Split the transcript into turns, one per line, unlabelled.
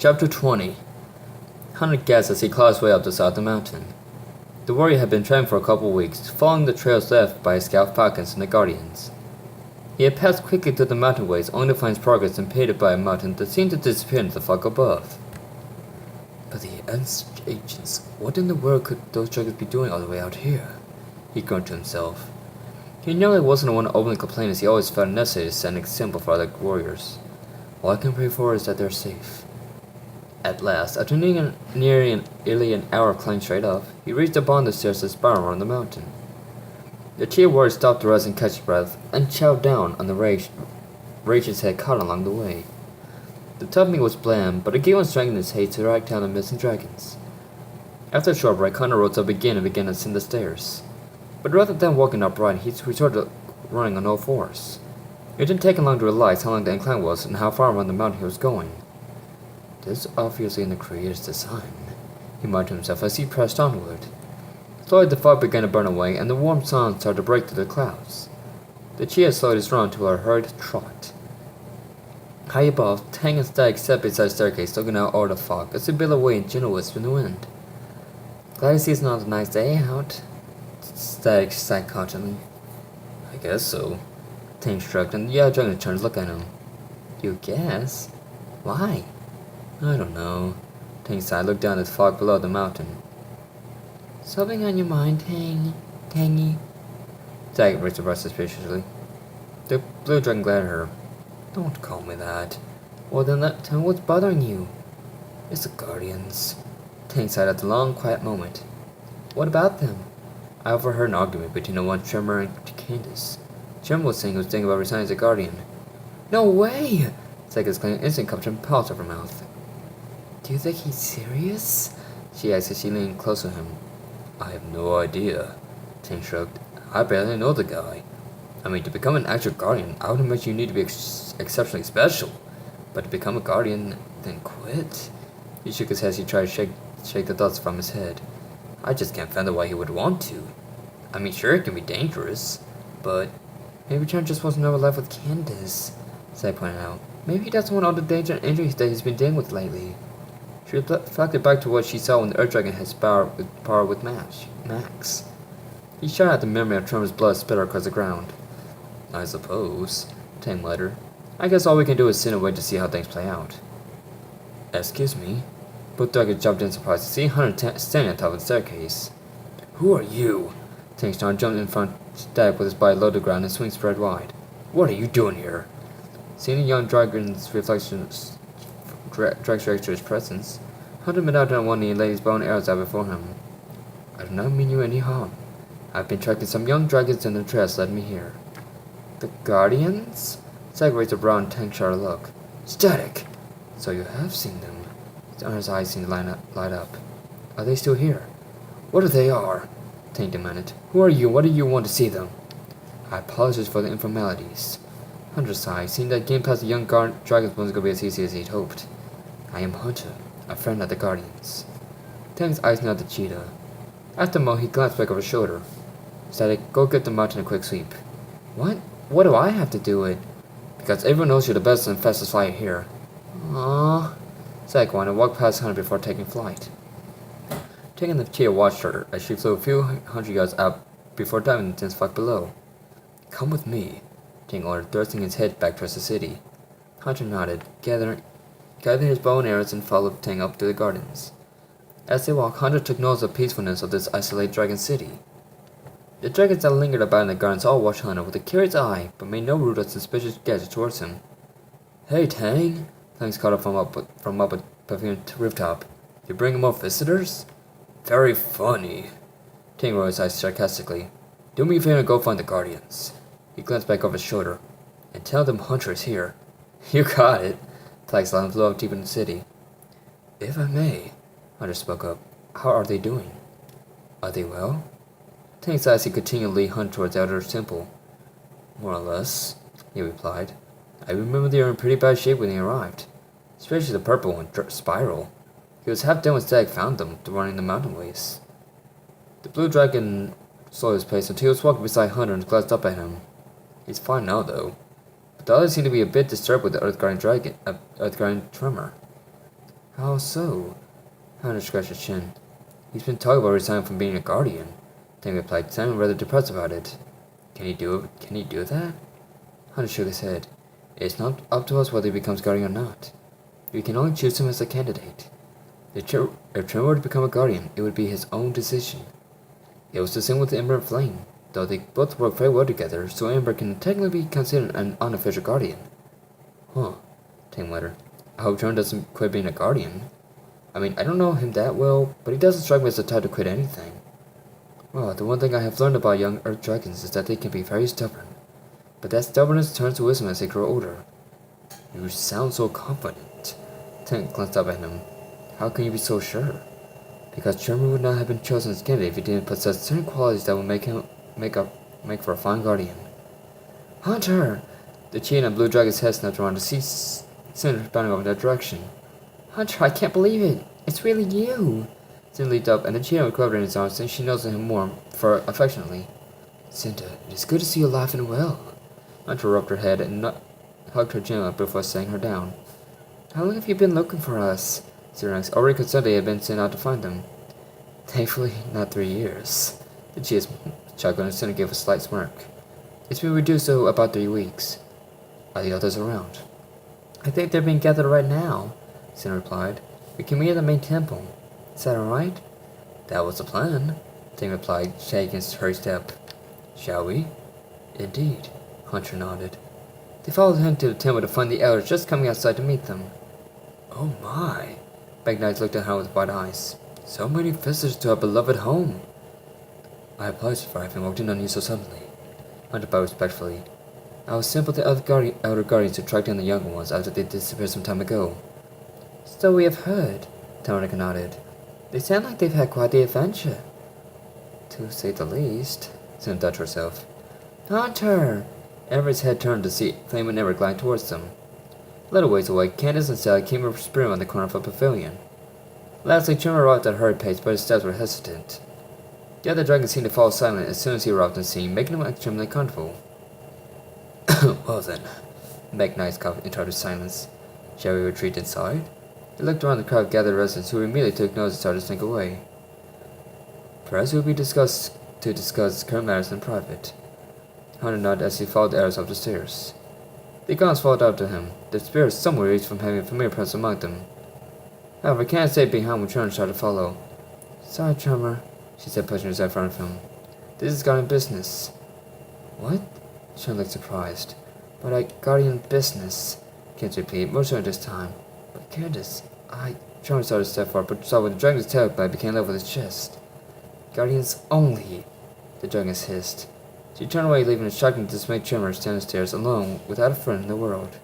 Chapter 20. Hunter gasped as he clawed his way up the side of the mountain. The warrior had been traveling for a couple of weeks, following the trails left by his scout falcons and the guardians. He had passed quickly through the mountainways, only to find his progress impeded by a mountain that seemed to disappear into the fog above. But the agents, what in the world could those dragons be doing all the way out here? He groaned to himself. He nearly wasn't the one to openly complain, as he always felt it necessary to send an example for other warriors. All I can pray for is that they're safe. At last, after nearly an hour of climbing straight up, he reached the bottom of the stairs to spiral around the mountain. The chief warrior stopped to rest and catch his breath, and chowed down on the rations had caught along the way. The tough meat was bland, but it gave him strength in his haste to track down the missing dragons. After a short break, Hunter rose up again and began to ascend the stairs. But rather than walking upright, he resorted to running on all fours. It didn't take him long to realize how long the incline was and how far around the mountain he was going. This is obviously in the Creator's design, he muttered to himself as he pressed onward. Slowly the fog began to burn away, and the warm sun started to break through the clouds. The Chia slowed his run to a hurried trot. High above, Tang and Static sat beside the staircase, looking out over the fog as they billowed away in gentle wisps in the wind. Glad to see it's not a nice day out, Static sighed confidently. I guess so. Tang shrugged, and the yellow dragon turned to look at him. You guess? Why? I don't know. Tang sighed, looked down at the fog below the mountain. Something on your mind, Tangy? Static raised her breast suspiciously. The blue dragon glared at her. Don't call me that. Well then tell me what's bothering you. It's the Guardians. Tang sighed after a long, quiet moment. What about them? I overheard an argument between the one Tremor and Candace. Tremor was saying he was thinking about resigning as a Guardian. No way! Static exclaimed, instant cup and paused over her mouth. Do you think he's serious? She asked as she leaned close to him. I have no idea. Tang shrugged. I barely know the guy. I mean, to become an actual Guardian, I would imagine you need to be exceptionally special. But to become a Guardian, then quit? He shook his head as he tried to shake the thoughts from his head. I just can't fathom why he would want to. I mean, sure, it can be dangerous, but maybe Trent just wants to know life with Candace, Sai pointed out. Maybe he doesn't want all the danger and injuries that he's been dealing with lately. She reflected back to what she saw when the Earth Dragon had power with Max. He shot at the memory of Tremor's blood spitter across the ground. I suppose, Tang muttered. I guess all we can do is sit and wait to see how things play out. Excuse me. Both dragons jumped in surprise to see Hunter standing on top of the staircase. Who are you? Tang Star jumped in front, Static with his body low to the ground and swing spread wide. What are you doing here? Seeing the young dragon's reflection drag straight to his presence, Hunter bent out on one knee and laid his bow and arrows out before him. I do not mean you any harm. I've been tracking some young dragons and the trails led me here. The Guardians? Static raised a brow and Tang shot a look. Static! So you have seen them. Hunter's eyes seemed to light up. Are they still here? What if they are? Tang demanded. Who are you? What do you want to see them? I apologize for the informalities. Hunter sighed, seeing that getting past the young dragons wasn't going to be as easy as he'd hoped. I am Hunter, a friend of the Guardians. Tang's eyes nodded to Cheetah. After a moment, he glanced back over his shoulder. Static, go get the mountain a quick sweep. What? What do I have to do it? Because everyone knows you're the best and fastest flyer here. Aww. Static whined and walked past Hunter before taking flight. Tang and the Cheetah watched her as she flew a few hundred yards up before diving into the dense fog below. Come with me, Tang ordered, thrusting his head back towards the city. Hunter nodded, gathering his bow and arrows and followed Tang up to the gardens. As they walked, Hunter took notice of the peacefulness of this isolated dragon city. The dragons that lingered about in the gardens all watched Hunter with a curious eye, but made no rude or suspicious gesture towards him. Hey, Tang! Tang's called up from up a pavilion rooftop. You bringing more visitors? Very funny. Tang rolled his eyes sarcastically. Do me a favor and go find the Guardians. He glanced back over his shoulder. And tell them Hunter is here. You got it. Tang's line flew up deep in the city. If I may, Hunter spoke up. How are they doing? Are they well? Tang sighed as he continued to lead Hunter towards the outer temple. More or less, he replied. I remember they were in pretty bad shape when they arrived. Especially the purple one, Spyro. He was half dead when Static found them, running the mountain ways. The blue dragon slowed his pace until he was walking beside Hunter and glanced up at him. He's fine now, though. But the others seemed to be a bit disturbed with the Earth Guardian Tremor. How so? Hunter scratched his chin. He's been talking about resigning from being a guardian. Tank replied, sounding rather depressed about it. Can he do it? Can he do that? Hunter shook his head. It's not up to us whether he becomes guardian or not. We can only choose him as a candidate. If Trevor were to become a guardian, it would be his own decision. It was the same with Ember and Flame, though they both work very well together, so Ember can technically be considered an unofficial guardian. Huh, Tang muttered. I hope Trevor doesn't quit being a guardian. I mean, I don't know him that well, but he doesn't strike me as the type to quit anything. Well, the one thing I have learned about young Earth Dragons is that they can be very stubborn. But that stubbornness turns to wisdom as they grow older. You sound so confident. Tank glanced up at him. How can you be so sure? Because Trevor would not have been chosen as candidate if he didn't possess certain qualities that would make for a fine guardian. Hunter! The chain on Blue Dragon's head snapped around to see Cinder bounding over that direction. Hunter, I can't believe it! It's really you! Cinder leaped up, and the chain recovered in his arms, and she nuzzled him more affectionately. Cinder, it is good to see you alive and well. Hunter rubbed her head and hugged her gently before setting her down. How long have you been looking for us? Cinder asked, already concerned they had been sent out to find them. Thankfully, not 3 years. The cheers chuckled, and Cinder gave a slight smirk. It's been reduced to about 3 weeks. Are the others around? I think they're being gathered right now, Cinder replied. We can meet at the main temple. Is that alright? That was the plan, Ting replied, shaking her step. Shall we? Indeed, Hunter nodded. They followed him to the temple to find the elders just coming outside to meet them. Oh my! Bagnight looked at her with wide eyes. So many visitors to our beloved home. I apologize for having walked in on you so suddenly. Hunter bowed respectfully. I was sent by the other elder guardians to track down the younger ones after they disappeared some time ago. So we have heard, Tamarika nodded. They sound like they've had quite the adventure. To say the least, Cinder thought to herself. Hunter! Everett's head turned to see Flame and Everett glide towards them. A little ways away, Candace and Sally came up sprinting on the corner of a pavilion. Lastly, Trim arrived at a hurried pace, but his steps were hesitant. The other dragons seemed to fall silent as soon as he arrived on the scene, making him extremely comfortable. Well then, Bagnight interrupted silence. Shall we retreat inside? He looked around the crowd of gathered residents who immediately took notice and started to slink away. Perhaps it would be discussed current matters in private. Hunter nodded as he followed the arrows up the stairs. The guards followed after him, their spirits somewhat relieved from having a familiar presence among them. However, Candace stayed behind when Trevor started to follow. Sorry, Trevor, she said, pushing herself in front of him. This is guardian business. What? Trevor looked surprised. But guardian business, Candace repeated, more so this time. But Candace, Trevor started to step forward, but saw when the dragon's tail blade became level with his chest. Guardians only, the dragon hissed. She turned away, leaving a shocking, dismayed Tremor stand on the stairs alone, without a friend in the world.